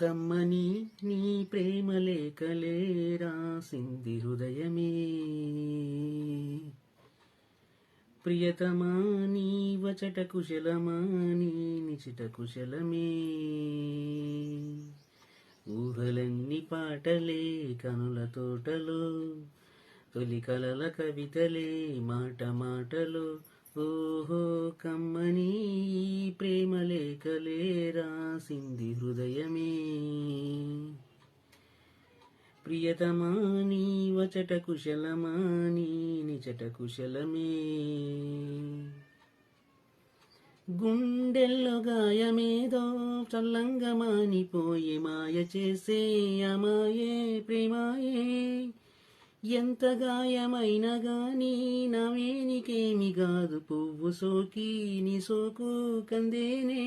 కమ్మని నీ ప్రేమ లేఖలే రాసింది హృదయమే. ప్రియతమా నీ వచట కుశలమా నీ నిచిట కుశలమే. ఊహలన్నీ పాటలే కనుల తోటలో, తొలి కలల కవితలే మాట మాటలో. ఓహో కమ్మని ప్రేమ లేఖలే రాసింది హృదయమే. ప్రియతమా నీ వచట కుశలమా నీ నిచట కుశలమే. గుండెల్లో గాయమేదో చల్లంగా మానిపోయే మాయ చేసే అమాయే ప్రేమాయే. ఎంత గాయమైనా గాని నవేనికేమి కాదు, పువ్వు సోకి నీ సోకు కందేనే.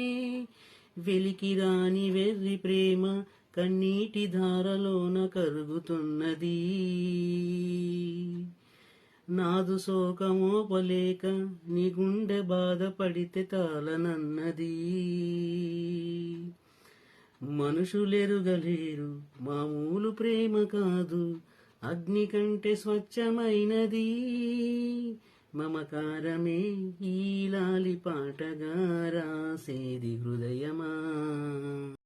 వెలికి రాని వెర్రి ప్రేమ కన్నీటి ధారలోన కరుగుతున్నది. నాదు శోకమోపలేక నీ గుండె బాధపడితే తాళనన్నది. మనుషులెరుగలేరు మామూలు ప్రేమ కాదు, అగ్ని కంటే స్వచ్ఛమైనది. మమకారమే ఈ లాలి పాటగా రాసేది హృదయమా.